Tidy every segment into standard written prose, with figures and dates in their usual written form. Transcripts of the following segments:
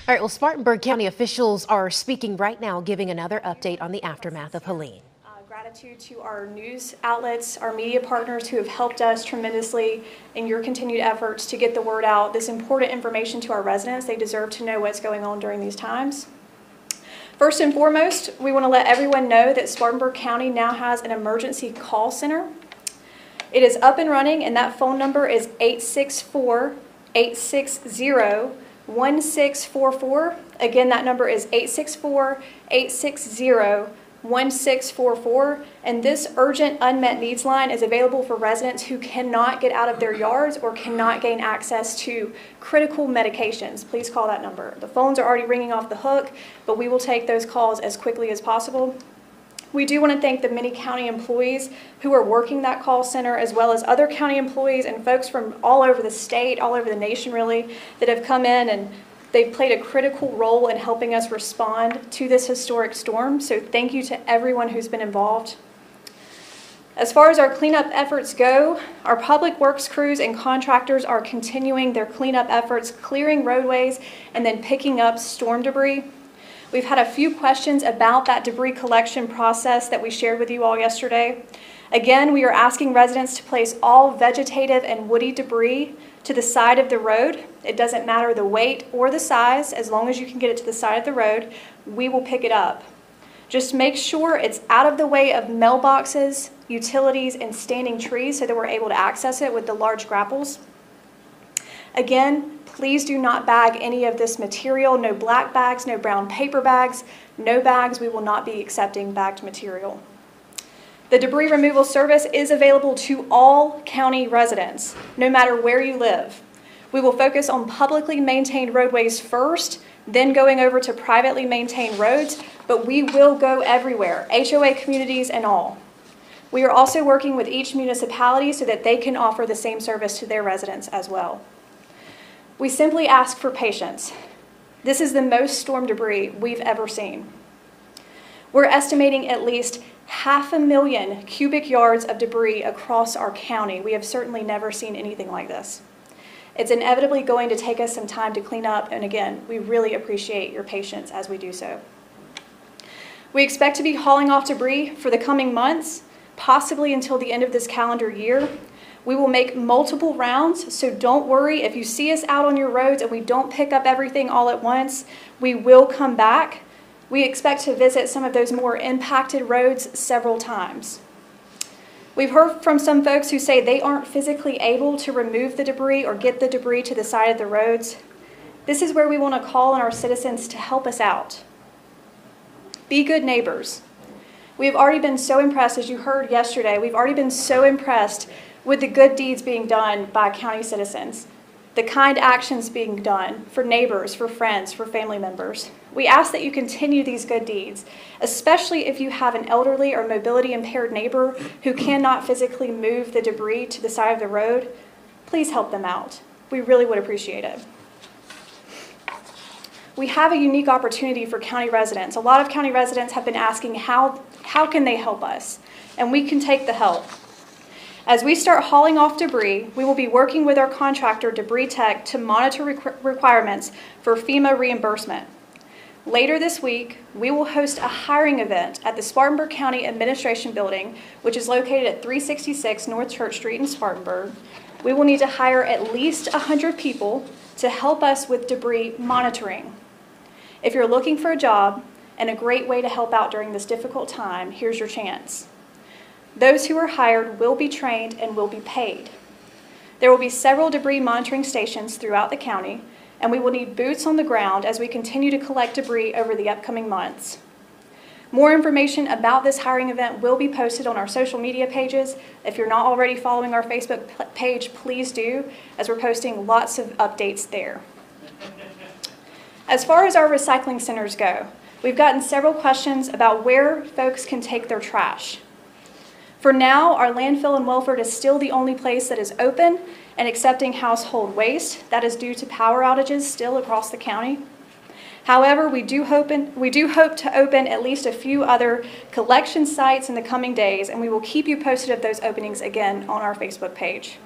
All right, well, Spartanburg County officials are speaking right now, giving another update on the aftermath of Helene. Gratitude to our news outlets, our media partners who have helped us tremendously in your continued efforts to get the word out, this important information to our residents. They deserve to know what's going on during these times. First and foremost, we want to let everyone know that Spartanburg County now has an emergency call center. It is up and running, and that phone number is 864-860-1644. Again, that number is 864-860-1644. And this urgent unmet needs line is available for residents who cannot get out of their yards or cannot gain access to critical medications. Please call that number. The phones are already ringing off the hook, but we will take those calls as quickly as possible. We do want to thank the many county employees who are working that call center, as well as other county employees and folks from all over the state, all over the nation really, that have come in and they've played a critical role in helping us respond to this historic storm. So thank you to everyone who's been involved. As far as our cleanup efforts go, our public works crews and contractors are continuing their cleanup efforts, clearing roadways and then picking up storm debris. We've had a few questions about that debris collection process that we shared with you all yesterday. Again, we are asking residents to place all vegetative and woody debris to the side of the road. It doesn't matter the weight or the size, as long as you can get it to the side of the road, we will pick it up. Just make sure it's out of the way of mailboxes, utilities, and standing trees so that we're able to access it with the large grapples. Again, please do not bag any of this material. No black bags, no brown paper bags, no bags. We will not be accepting bagged material. The debris removal service is available to all county residents, no matter where you live. We will focus on publicly maintained roadways first, then going over to privately maintained roads, but we will go everywhere, HOA communities and all. We are also working with each municipality so that they can offer the same service to their residents as well. We simply ask for patience. This is the most storm debris we've ever seen. We're estimating at least 500,000 cubic yards of debris across our county. We have certainly never seen anything like this. It's inevitably going to take us some time to clean up, and again, we really appreciate your patience as we do so. We expect to be hauling off debris for the coming months, possibly until the end of this calendar year. We will make multiple rounds, so don't worry if you see us out on your roads and we don't pick up everything all at once. We will come back. We expect to visit some of those more impacted roads several times. We've heard from some folks who say they aren't physically able to remove the debris or get the debris to the side of the roads. This is where we want to call on our citizens to help us out. Be good neighbors. We've already been so impressed, as you heard yesterday, we've already been so impressed with the good deeds being done by county citizens, the kind actions being done for neighbors, for friends, for family members. We ask that you continue these good deeds, especially if you have an elderly or mobility impaired neighbor who cannot physically move the debris to the side of the road. Please help them out. We really would appreciate it. We have a unique opportunity for county residents. A lot of county residents have been asking how can they help us? And we can take the help. As we start hauling off debris, we will be working with our contractor, Debris Tech, to monitor requirements for FEMA reimbursement. Later this week, we will host a hiring event at the Spartanburg County Administration Building, which is located at 366 North Church Street in Spartanburg. We will need to hire at least 100 people to help us with debris monitoring. If you're looking for a job and a great way to help out during this difficult time, here's your chance. Those who are hired will be trained and will be paid. There will be several debris monitoring stations throughout the county, and we will need boots on the ground as we continue to collect debris over the upcoming months. More information about this hiring event will be posted on our social media pages. If you're not already following our Facebook page, please do, as we're posting lots of updates there. As far as our recycling centers go, we've gotten several questions about where folks can take their trash. For now, our landfill in Welford is still the only place that is open and accepting household waste. That is due to power outages still across the county. However, we do hope to open at least a few other collection sites in the coming days, and we will keep you posted of those openings again on our Facebook page.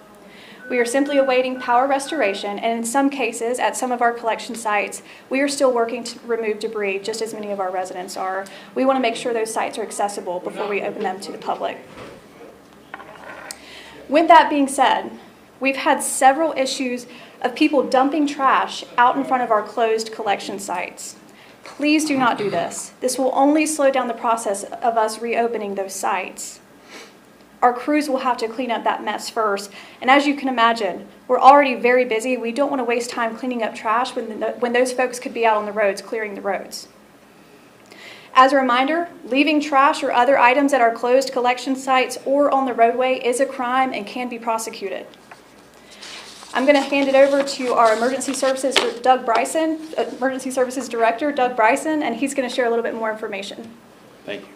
We are simply awaiting power restoration, and in some cases, at some of our collection sites, we are still working to remove debris, just as many of our residents are. We want to make sure those sites are accessible before we open them to the public. With that being said, we've had several issues of people dumping trash out in front of our closed collection sites. Please do not do this. This will only slow down the process of us reopening those sites. Our crews will have to clean up that mess first. And as you can imagine, we're already very busy. We don't want to waste time cleaning up trash when those folks could be out on the roads clearing the roads. As a reminder, leaving trash or other items at our closed collection sites or on the roadway is a crime and can be prosecuted. I'm going to hand it over to our Emergency Services Director, Doug Bryson, and he's going to share a little bit more information. Thank you.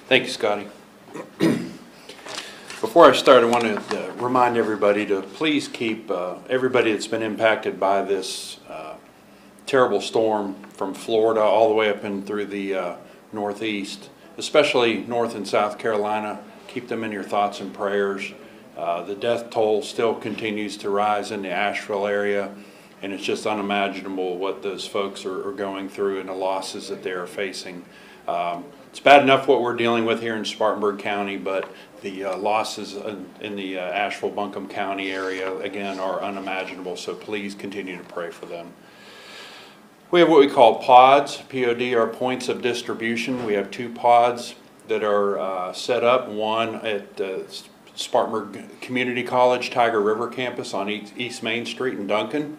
Thank you, Scotty. Before I start, I want to remind everybody to please keep everybody that's been impacted by this terrible storm from Florida all the way up and through the Northeast, especially North and South Carolina. Keep them in your thoughts and prayers. The death toll still continues to rise in the Asheville area, and it's just unimaginable what those folks are going through and the losses that they are facing. It's bad enough what we're dealing with here in Spartanburg County, but the losses in the Asheville-Buncombe County area, again, are unimaginable, so please continue to pray for them. We have what we call pods. POD are points of distribution. We have 2 pods that are set up, one at Spartanburg Community College Tiger River campus on East Main Street in Duncan.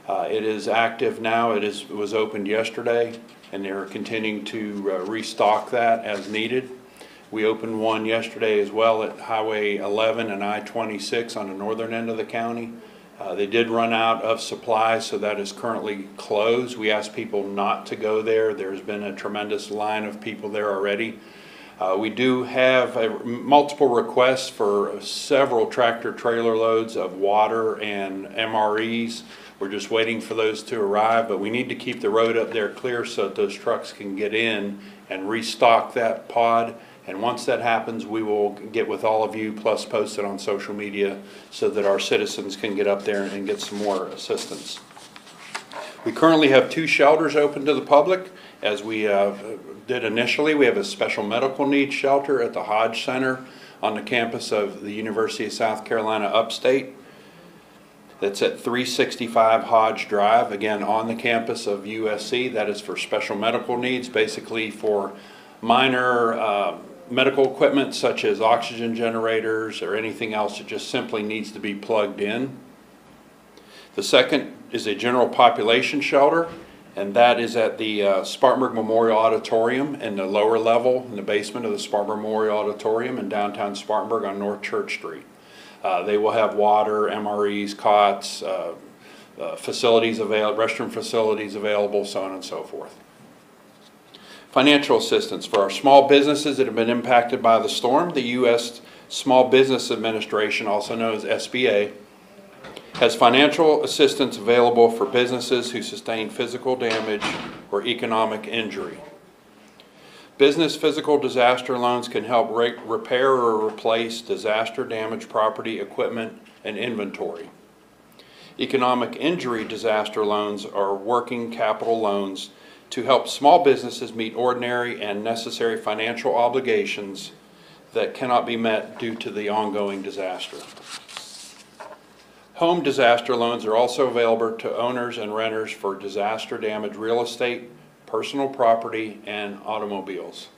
It is active now. It was opened yesterday, and they're continuing to restock that as needed. We opened one yesterday as well at Highway 11 and I-26 on the northern end of the county. They did run out of supplies, so that is currently closed. We asked people not to go there. There's been a tremendous line of people there already. We do have multiple requests for several tractor trailer loads of water and MREs. We're just waiting for those to arrive, but we need to keep the road up there clear so that those trucks can get in and restock that pod. And once that happens, we will get with all of you, plus post it on social media so that our citizens can get up there and get some more assistance. We currently have 2 shelters open to the public. As we did initially, we have a special medical needs shelter at the Hodge Center on the campus of the University of South Carolina Upstate. That's at 365 Hodge Drive, again on the campus of USC. That is for special medical needs, basically for minor medical equipment such as oxygen generators or anything else that just simply needs to be plugged in. The second is a general population shelter, and that is at the Spartanburg Memorial Auditorium in the lower level, in the basement of the Spartanburg Memorial Auditorium in downtown Spartanburg on North Church Street. They will have water, MREs, cots, facilities available, restroom facilities available, so on and so forth. Financial assistance for our small businesses that have been impacted by the storm. The U.S. Small Business Administration, also known as SBA, has financial assistance available for businesses who sustain physical damage or economic injury. Business physical disaster loans can help repair or replace disaster damaged property, equipment, and inventory. Economic injury disaster loans are working capital loans to help small businesses meet ordinary and necessary financial obligations that cannot be met due to the ongoing disaster. Home disaster loans are also available to owners and renters for disaster damaged real estate, personal property, and automobiles.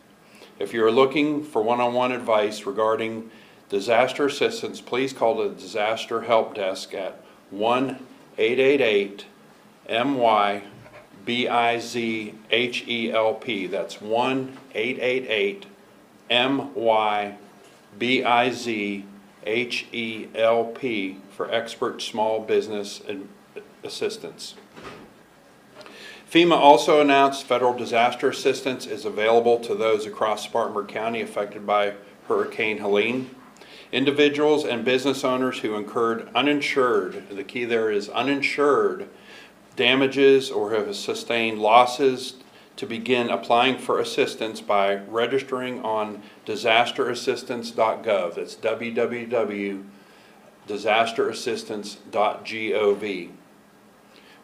If you are looking for one-on-one advice regarding disaster assistance, please call the Disaster Help Desk at 1-888-MY-BIZHELP. That's 1-888-MY-BIZHELP for expert small business assistance. FEMA also announced federal disaster assistance is available to those across Spartanburg County affected by Hurricane Helene. Individuals and business owners who incurred uninsured, the key there is uninsured, damages or have sustained losses to begin applying for assistance by registering on disasterassistance.gov. That's www.disasterassistance.gov. disasterassistance.gov.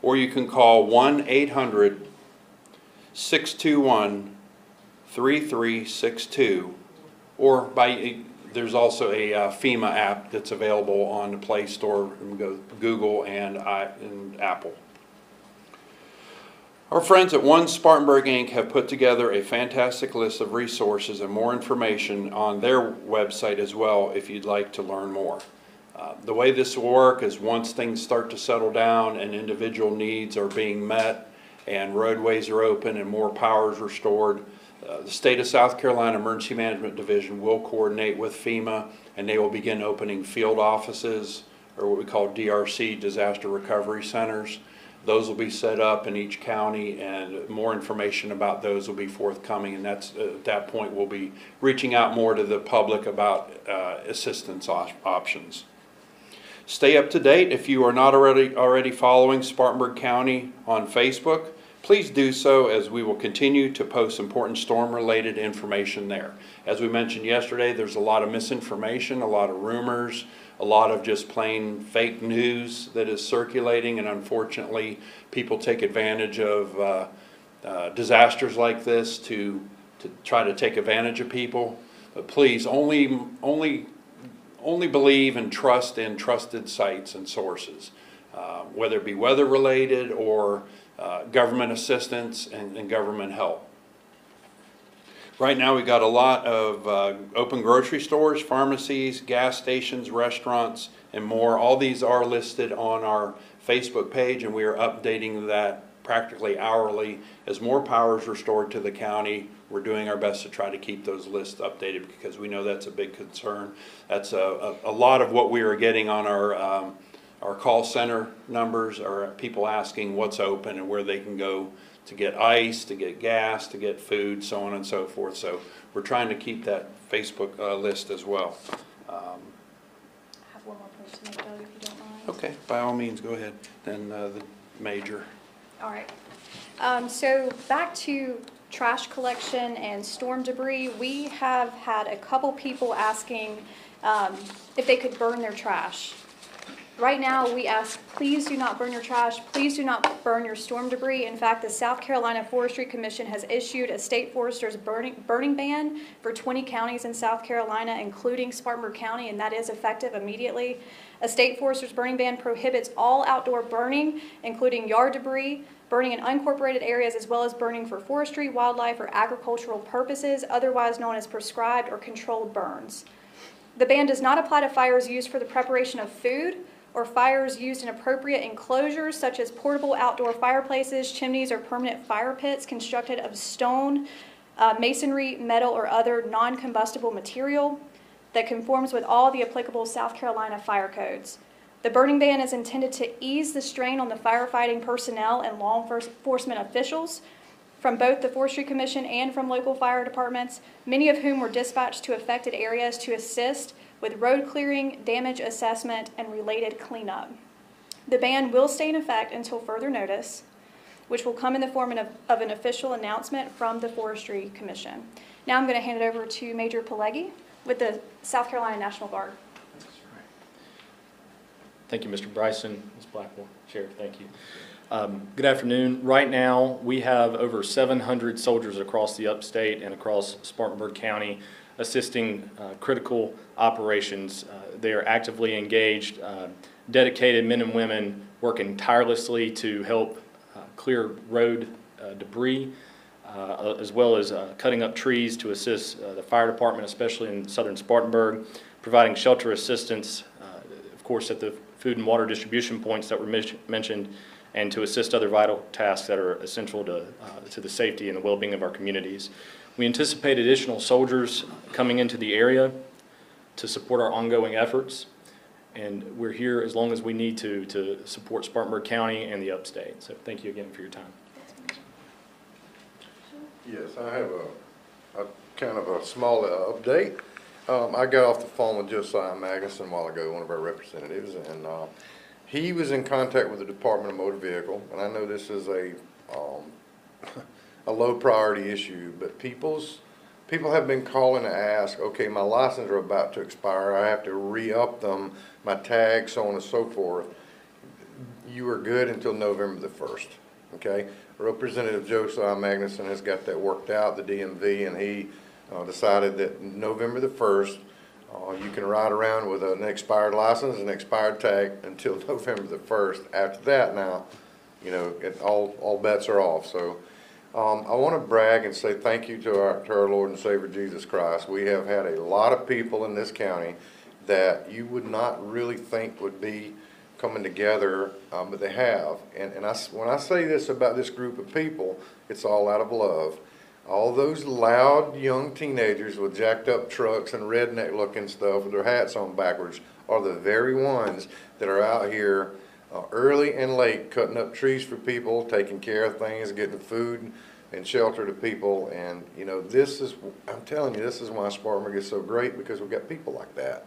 Or you can call 1-800-621-3362, or there's also a FEMA app that's available on the Play Store, and go Google and Apple. Our friends at One Spartanburg Inc. have put together a fantastic list of resources and more information on their website as well if you'd like to learn more. The way this will work is once things start to settle down and individual needs are being met and roadways are open and more power is restored, the State of South Carolina Emergency Management Division will coordinate with FEMA, and they will begin opening field offices, or what we call DRC, Disaster Recovery Centers. Those will be set up in each county, and more information about those will be forthcoming, and that's at that point we'll be reaching out more to the public about assistance options. Stay up to date. If you are not already following Spartanburg County on Facebook, please do so, as we will continue to post important storm-related information there. As we mentioned yesterday, there's a lot of misinformation, a lot of rumors, a lot of just plain fake news that is circulating, and unfortunately people take advantage of disasters like this to try to take advantage of people. But please only believe and trust in trusted sites and sources, whether it be weather related or government assistance and government help. Right now we've got a lot of open grocery stores, pharmacies, gas stations, restaurants, and more. All these are listed on our Facebook page, and we are updating that practically hourly. As more power is restored to the county, we're doing our best to try to keep those lists updated, because we know that's a big concern. That's a lot of what we are getting on our call center numbers are people asking what's open and where they can go to get ice, to get gas, to get food, so on and so forth. So we're trying to keep that Facebook list as well. I have one more point to make, Doug, if you don't mind. Okay, by all means, go ahead. Then the major. All right. So back to trash collection and storm debris. We have had a couple people asking if they could burn their trash. Right now, we ask, please do not burn your trash. Please do not burn your storm debris. In fact, the South Carolina Forestry Commission has issued a state forester's burning ban for 20 counties in South Carolina, including Spartanburg County, and that is effective immediately. A state forester's burning ban prohibits all outdoor burning, including yard debris, burning in unincorporated areas, as well as burning for forestry, wildlife, or agricultural purposes, otherwise known as prescribed or controlled burns. The ban does not apply to fires used for the preparation of food, or fires used in appropriate enclosures such as portable outdoor fireplaces, chimneys, or permanent fire pits constructed of stone, masonry, metal, or other non-combustible material that conforms with all the applicable South Carolina fire codes. The burning ban is intended to ease the strain on the firefighting personnel and law enforcement officials from both the Forestry Commission and from local fire departments, many of whom were dispatched to affected areas to assist with road clearing, damage assessment, and related cleanup. The ban will stay in effect until further notice, which will come in the form of an official announcement from the Forestry Commission. Now I'm going to hand it over to Major Pileggi with the South Carolina National Guard. Thank you, Mr. Bryson. Ms. Blackmore, Sheriff, thank you. Good afternoon. Right now, we have over 700 soldiers across the upstate and across Spartanburg County assisting critical operations. They are actively engaged, dedicated men and women working tirelessly to help clear road debris, as well as cutting up trees to assist the fire department, especially in southern Spartanburg, providing shelter assistance, of course, at the food and water distribution points that were mentioned, and to assist other vital tasks that are essential to the safety and the well-being of our communities. We anticipate additional soldiers coming into the area to support our ongoing efforts, and we're here as long as we need to support Spartanburg County and the upstate. So thank you again for your time. Yes, I have a kind of a small update. I got off the phone with Josiah Magnuson a while ago, one of our representatives, and he was in contact with the Department of Motor Vehicle, and I know this is a low priority issue, but people's people have been calling to ask, okay, my license are about to expire, I have to re-up them, my tag, so on and so forth. You are good until November the 1st, okay? Representative Josiah Magnuson has got that worked out, the DMV, and he decided that November the 1st, you can ride around with an expired license and expired tag until November the 1st. After that now, you know, all bets are off. So I want to brag and say thank you to our Lord and Savior Jesus Christ. We have had a lot of people in this county that you would not really think would be coming together, but they have. And when I say this about this group of people, it's all out of love. All those loud young teenagers with jacked up trucks and redneck looking stuff with their hats on backwards are the very ones that are out here early and late cutting up trees for people, taking care of things, getting food and shelter to people. And you know, this is, I'm telling you, this is why Spartanburg is so great, because we've got people like that.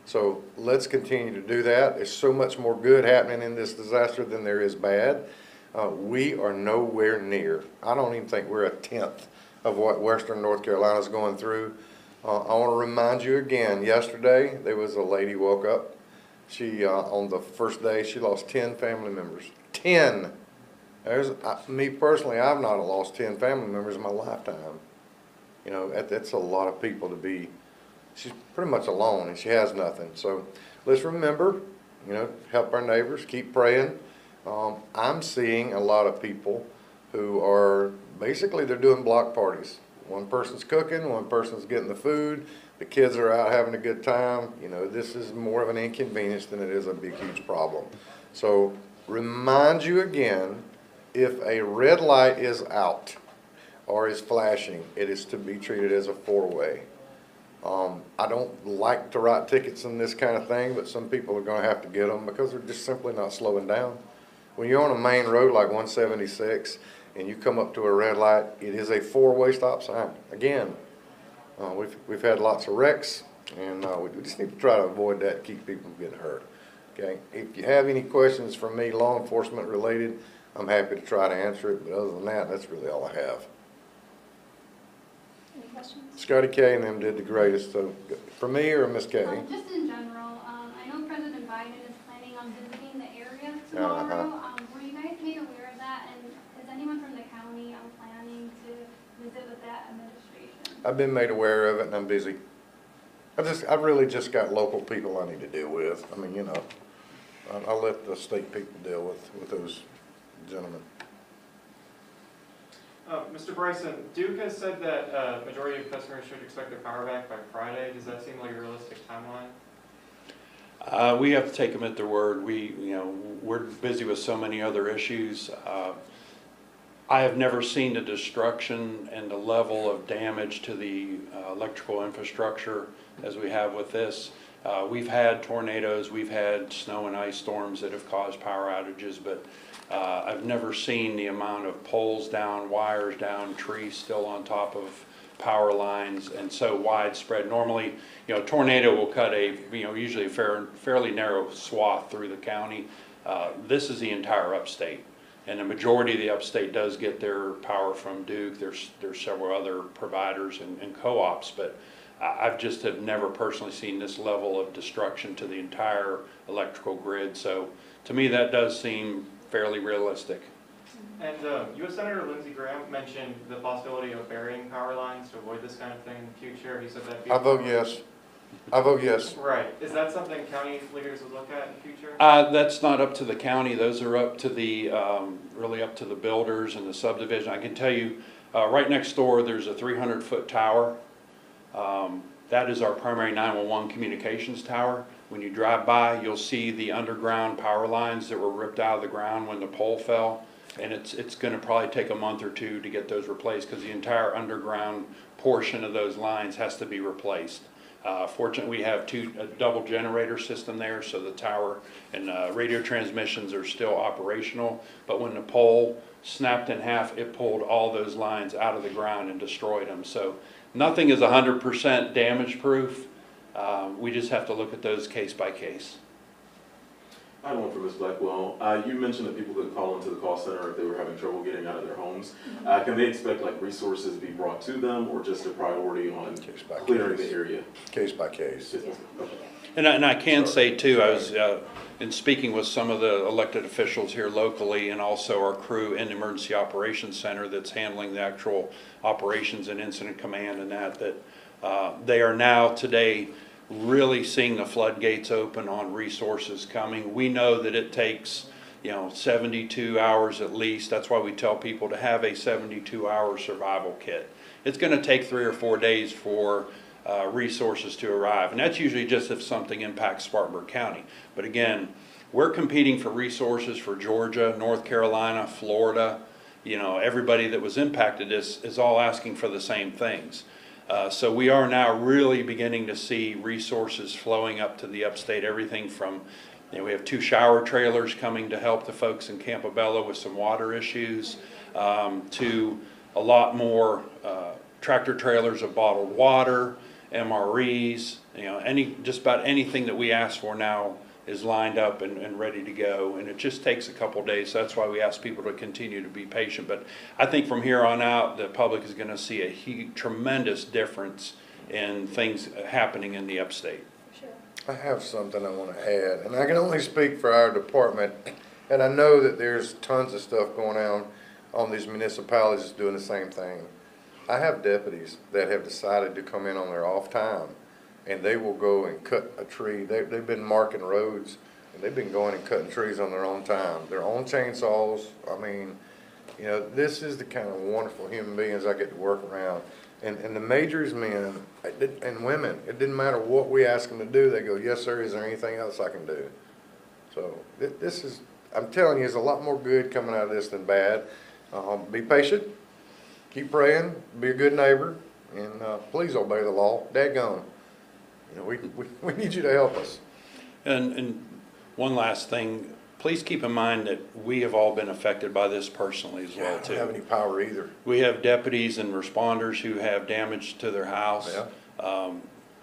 So let's continue to do that. There's so much more good happening in this disaster than there is bad. We are nowhere near, I don't even think we're a tenth of what Western North Carolina is going through. I want to remind you again, yesterday there was a lady woke up. She, on the first day, she lost 10 family members. 10! Me personally, I've not lost 10 family members in my lifetime. You know, that's a lot of people to be, she's pretty much alone and she has nothing. So let's remember, you know, help our neighbors, keep praying. I'm seeing a lot of people who are, basically they're doing block parties. One person's cooking, one person's getting the food, the kids are out having a good time. You know, this is more of an inconvenience than it is a big, huge problem. So remind you again, if a red light is out or is flashing, it is to be treated as a four-way. I don't like to write tickets in this kind of thing, but some people are going to have to get them because they're just simply not slowing down. When you're on a main road like 176 and you come up to a red light, it is a four-way stop sign. Again, we've had lots of wrecks, and we just need to try to avoid that and keep people from getting hurt. Okay. If you have any questions for me, law enforcement related, I'm happy to try to answer it. But other than that, that's really all I have. Any questions? Scotty K and them did the greatest. So for me or Miss K? Just in general, I know President Biden is planning on visiting the area tomorrow. Were you guys made aware of that? And is anyone from the county planning to visit with that administration? I've been made aware of it, and I'm busy. I've really just got local people I need to deal with. I mean, you know, I'll let the state people deal with those gentlemen. Mr. Bryson, Duke has said that majority of customers should expect their power back by Friday. Does that seem like a realistic timeline? We have to take them at their word. We're busy with so many other issues. I have never seen the destruction and the level of damage to the electrical infrastructure as we have with this. We've had tornadoes, we've had snow and ice storms that have caused power outages, but I've never seen the amount of poles down, wires down, trees still on top of power lines, and so widespread. Normally, a tornado will cut usually a fairly narrow swath through the county. This is the entire upstate, and the majority of the upstate does get their power from Duke. There's several other providers and co-ops, but I've just have never personally seen this level of destruction to the entire electrical grid. So to me, that does seem fairly realistic. And U.S. Senator Lindsey Graham mentioned the possibility of burying power lines to avoid this kind of thing in the future. He said that. I vote yes. I vote yes. Right. Is that something county leaders would look at in the future? That's not up to the county. Those are up to the really up to the builders and the subdivision. I can tell you, right next door, there's a 300-foot tower. That is our primary 911 communications tower. When you drive by, you'll see the underground power lines that were ripped out of the ground when the pole fell. And it's going to probably take a month or two to get those replaced because the entire underground portion of those lines has to be replaced. Fortunately, we have a double generator system there, so the tower and radio transmissions are still operational. But when the pole snapped in half, it pulled all those lines out of the ground and destroyed them. So nothing is 100% damage proof. We just have to look at those case by case. I have one for Ms. Blackwell. You mentioned that people could call into the call center if they were having trouble getting out of their homes. Can they expect like resources to be brought to them, or just a priority on Case by clearing case. the area? Case by case. Okay. And I can say too, I was in speaking with some of the elected officials here locally, and also our crew in the Emergency Operations Center that's handling the actual operations and incident command, and that they are now today really seeing the floodgates open on resources coming. We know that it takes 72 hours at least. That's why we tell people to have a 72-hour survival kit. It's going to take 3 or 4 days for resources to arrive, and that's usually just if something impacts Spartanburg County. But again, we're competing for resources for Georgia, North Carolina, Florida. Everybody that was impacted is all asking for the same things. So we are now really beginning to see resources flowing up to the upstate. Everything from, we have 2 shower trailers coming to help the folks in Campobello with some water issues, to a lot more tractor trailers of bottled water, MREs, just about anything that we ask for now is lined up and ready to go, and it just takes a couple days. So that's why we ask people to continue to be patient. But I think from here on out, the public is going to see a tremendous difference in things happening in the upstate. Sure. I have something I want to add, and I can only speak for our department, and I know that there's tons of stuff going on these municipalities doing the same thing. I have deputies that have decided to come in on their off time, and they will go and cut a tree. They've been marking roads, and they've been going and cutting trees on their own time, their own chainsaws. I mean, this is the kind of wonderful human beings I get to work around. And the majors, men and women, it didn't matter what we ask them to do, they go, yes, sir, is there anything else I can do? So this is, I'm telling you, there's a lot more good coming out of this than bad. Be patient, keep praying, be a good neighbor, and please obey the law. Daggone. We need you to help us. And one last thing, please keep in mind that we have all been affected by this personally as well too. I don't have any power either. We have deputies and responders who have damage to their house. Yeah.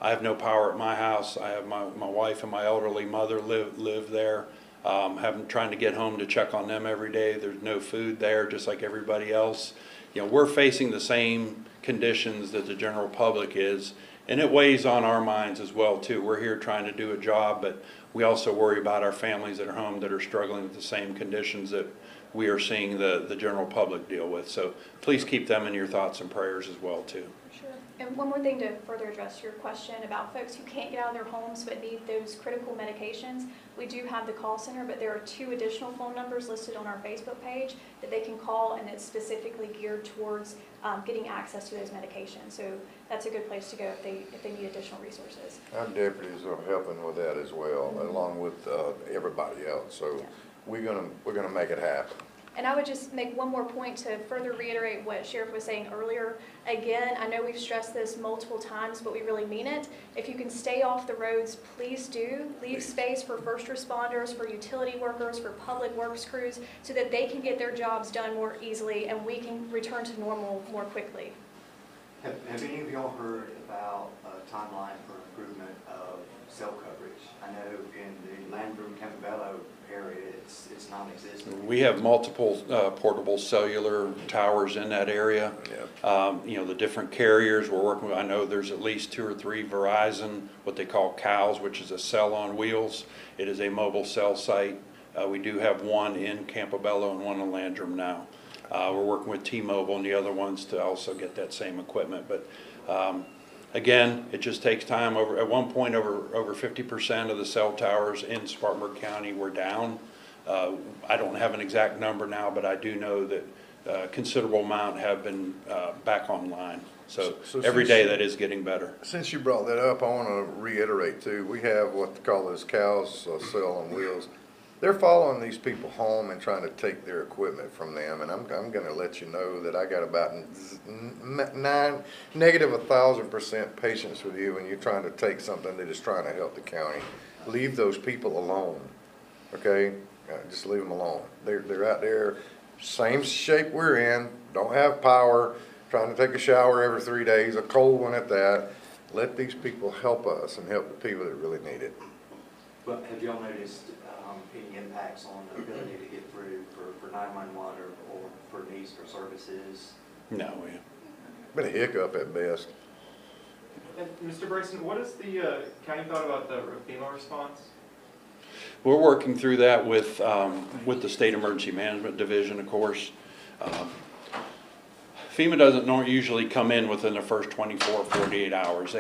I have no power at my house. I have my wife and my elderly mother live there. Trying to get home to check on them every day. There's no food there, just like everybody else. We're facing the same conditions that the general public is. And it weighs on our minds as well too. We're here trying to do a job, but we also worry about our families at home that are struggling with the same conditions that we are seeing the general public deal with. So please keep them in your thoughts and prayers as well too. Sure. And one more thing to further address your question about folks who can't get out of their homes but need those critical medications. We do have the call center, but there are 2 additional phone numbers listed on our Facebook page that they can call, and it's specifically geared towards getting access to those medications. So that's a good place to go if they need additional resources. Our deputies are helping with that as well, along with everybody else. So we're gonna make it happen. And I would just make one more point to further reiterate what Sheriff was saying earlier. Again, I know we've stressed this multiple times, but we really mean it. If you can stay off the roads, please do. Leave space for first responders, for utility workers, for public works crews, so that they can get their jobs done more easily and we can return to normal more quickly. Have any of y'all heard about a timeline for improvement of cell coverage? I know in the Landrum, Campobello area, it's non-existent. We have multiple portable cellular towers in that area. Yep. The different carriers we're working with, I know there's at least 2 or 3 Verizon, what they call CALs, which is a cell on wheels. It is a mobile cell site. We do have one in Campobello and one in Landrum now. We're working with T-Mobile and the other ones to also get that same equipment. But again, it just takes time. At one point, over 50% of the cell towers in Spartanburg County were down. I don't have an exact number now, but I do know that a considerable amount have been back online. So every day that is getting better. Since you brought that up, I want to reiterate too. We have what they call those CALs, cell on wheels. They're following these people home and trying to take their equipment from them, and I'm going to let you know that I got about negative 1,000% patience with you when you're trying to take something that is trying to help the county. Leave those people alone, okay? Just leave them alone. They're out there, same shape we're in, don't have power, trying to take a shower every 3 days, a cold one at that. Let these people help us and help the people that really need it. But have y'all noticed any impacts on the ability to get through for 911 or for needs for services? No, Been a hiccup at best. And Mr. Bryson, what has the county thought about the FEMA response? we're working through that with the State Emergency Management Division, of course. FEMA doesn't usually come in within the first 24 or 48 hours.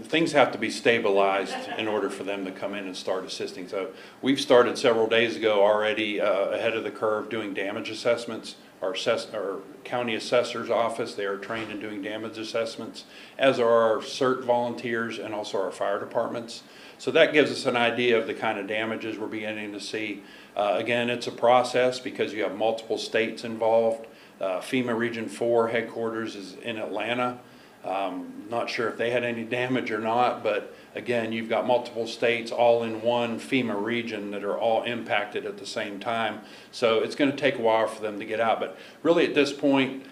Things have to be stabilized in order for them to come in and start assisting. So we've started several days ago already ahead of the curve doing damage assessments. Our county assessor's office, they are trained in doing damage assessments, as are our CERT volunteers and also our fire departments. So that gives us an idea of the kind of damages we're beginning to see. Again, it's a process because you have multiple states involved. FEMA Region 4 headquarters is in Atlanta. Not sure if they had any damage or not, but again, you've got multiple states all in one FEMA region that are all impacted at the same time. So it's going to take a while for them to get out. But really at this point,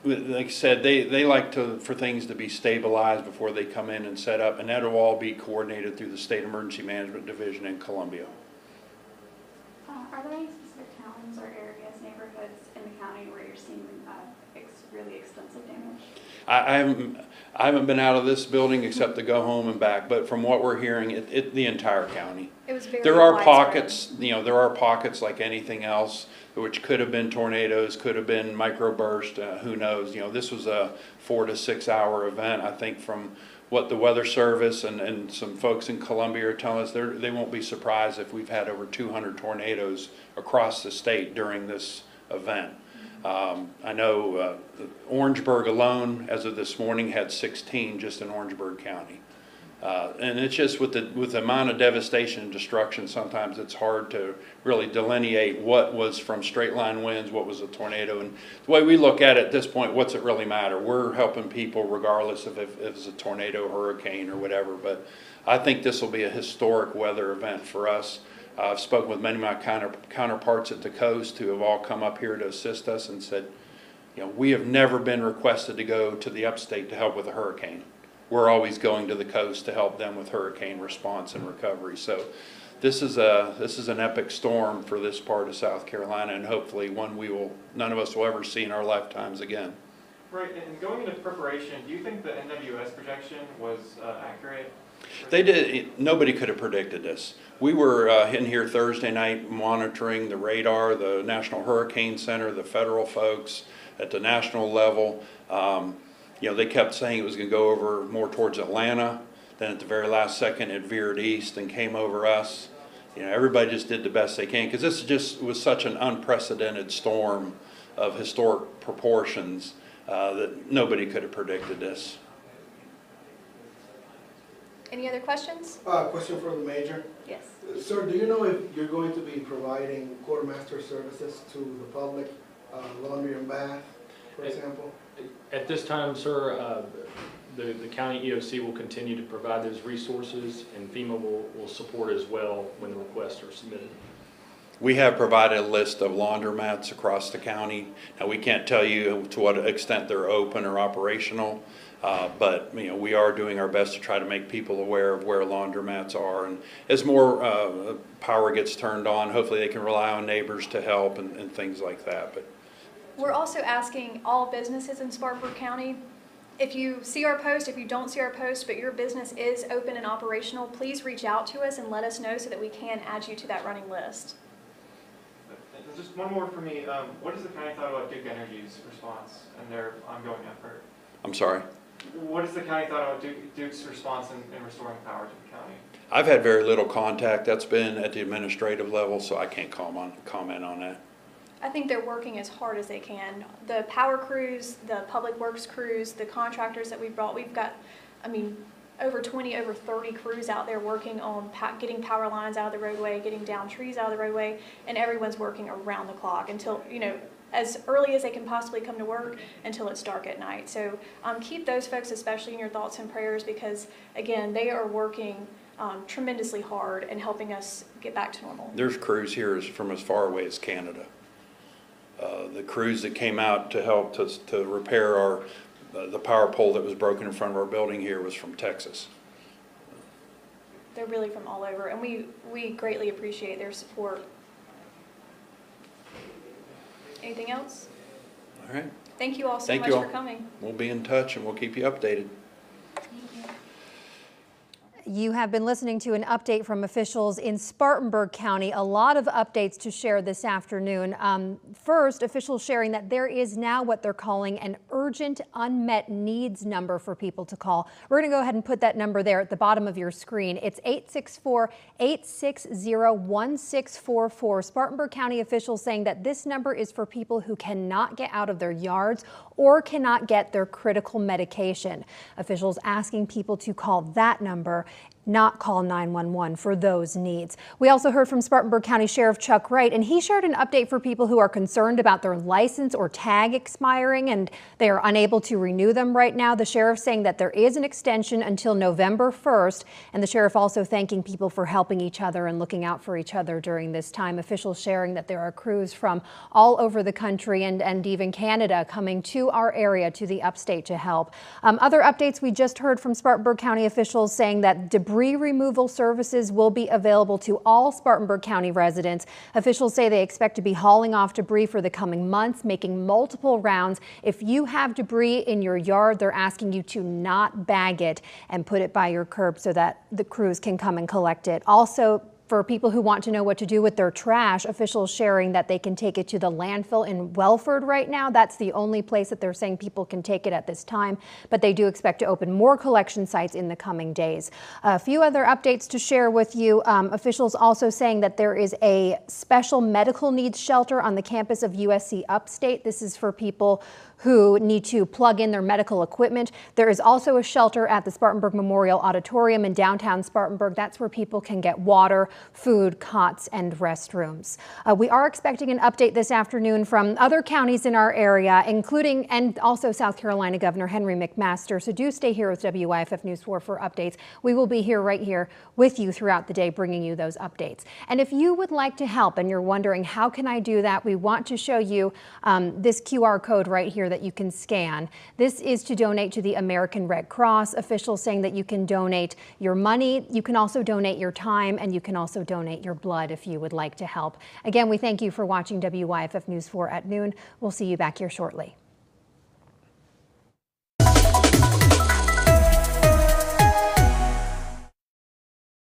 like I said, they like for things to be stabilized before they come in and set up, and that'll all be coordinated through the State Emergency Management Division in Columbia. Are there any specific towns or areas, neighborhoods in the county where you're seeing really extensive damage? I haven't been out of this building except to go home and back, but from what we're hearing, the entire county. It was very There are widespread. pockets, there are pockets like anything else, which could have been tornadoes, could have been microburst, who knows. This was a 4 to 6 hour event. I think from what the Weather Service and some folks in Columbia are telling us, they won't be surprised if we've had over 200 tornadoes across the state during this event. I know Orangeburg alone, as of this morning, had 16 just in Orangeburg County. And it's just with the amount of devastation and destruction, sometimes it's hard to really delineate what was from straight line winds, what was a tornado. And the way we look at it at this point, what's it really matter? We're helping people regardless of if it's a tornado, hurricane, or whatever. But I think this will be a historic weather event for us. I've spoken with many of my counterparts at the coast who have all come up here to assist us and said, we have never been requested to go to the upstate to help with a hurricane. We're always going to the coast to help them with hurricane response and recovery. So this is an epic storm for this part of South Carolina, and hopefully one none of us will ever see in our lifetimes again. Right, and going into preparation, do you think the NWS projection was accurate? They did. Nobody could have predicted this. We were in here Thursday night monitoring the radar, the National Hurricane Center, the federal folks at the national level. They kept saying it was going to go over more towards Atlanta. Then at the very last second, it veered east and came over us. Everybody just did the best they can because this just was such an unprecedented storm of historic proportions that nobody could have predicted this. Any other questions? Question for the Major. Yes. Sir, do you know if you're going to be providing quartermaster services to the public, laundry and bath, for example? At this time, sir, the county EOC will continue to provide those resources, and FEMA will support as well when the requests are submitted. We have provided a list of laundromats across the county. Now, we can't tell you to what extent they're open or operational, but we are doing our best to try to make people aware of where laundromats are. And as more power gets turned on, hopefully they can rely on neighbors to help and things like that. But We're also asking all businesses in Spartanburg County, if you see our post, if you don't see our post, but your business is open and operational, please reach out to us and let us know so that we can add you to that running list. Just one more for me. What has the county thought about Duke Energy's response and their ongoing effort? I'm sorry? What has the county thought about Duke's response in restoring power to the county? I've had very little contact. That's been at the administrative level, so I can't comment on that. I think they're working as hard as they can. The power crews, the public works crews, the contractors that we've got, over 20, over 30 crews out there working on getting power lines out of the roadway, getting down trees out of the roadway, and everyone's working around the clock until, as early as they can possibly come to work until it's dark at night. So keep those folks especially in your thoughts and prayers because, again, they are working tremendously hard and helping us get back to normal. There's crews here from as far away as Canada. The crews that came out to help to repair the power pole that was broken in front of our building here was from Texas. They're really from all over, and we greatly appreciate their support. Anything else? All right. Thank you all so Thank much you all. for coming. We'll be in touch and we'll keep you updated. You have been listening to an update from officials in Spartanburg County. A lot of updates to share this afternoon. First, officials sharing that there is now what they're calling an urgent unmet needs number for people to call. We're going to go ahead and put that number there at the bottom of your screen. It's 864-860-1644. Spartanburg County officials saying that this number is for people who cannot get out of their yards or cannot get their critical medication. Officials asking people to call that number, not call 911 for those needs. We also heard from Spartanburg County Sheriff Chuck Wright, and he shared an update for people who are concerned about their license or tag expiring and they are unable to renew them right now. The sheriff saying that there is an extension until November 1st, and the sheriff also thanking people for helping each other and looking out for each other during this time. Officials sharing that there are crews from all over the country and even Canada coming to our area, to the upstate, to help. Other updates, we just heard from Spartanburg County officials saying that debris removal services will be available to all Spartanburg County residents. Officials say they expect to be hauling off debris for the coming months, making multiple rounds. If you have debris in your yard, they're asking you to not bag it and put it by your curb so that the crews can come and collect it. Also, for people who want to know what to do with their trash, officials sharing that they can take it to the landfill in Welford right now. That's the only place that they're saying people can take it at this time, but they do expect to open more collection sites in the coming days. A few other updates to share with you. Officials also saying that there is a special medical needs shelter on the campus of USC Upstate. This is for people who need to plug in their medical equipment. There is also a shelter at the Spartanburg Memorial Auditorium in downtown Spartanburg. That's where people can get water, food, cots, and restrooms. We are expecting an update this afternoon from other counties in our area, including and also South Carolina Governor Henry McMaster. So do stay here with WYFF News 4 for updates. We will be here right here with you throughout the day, bringing you those updates. And if you would like to help and you're wondering, how can I do that? We want to show you this QR code right here that you can scan. This is to donate to the American Red Cross. Officials saying that you can donate your money, you can also donate your time, and you can also donate your blood if you would like to help. Again, we thank you for watching WYFF News 4 at noon. We'll see you back here shortly.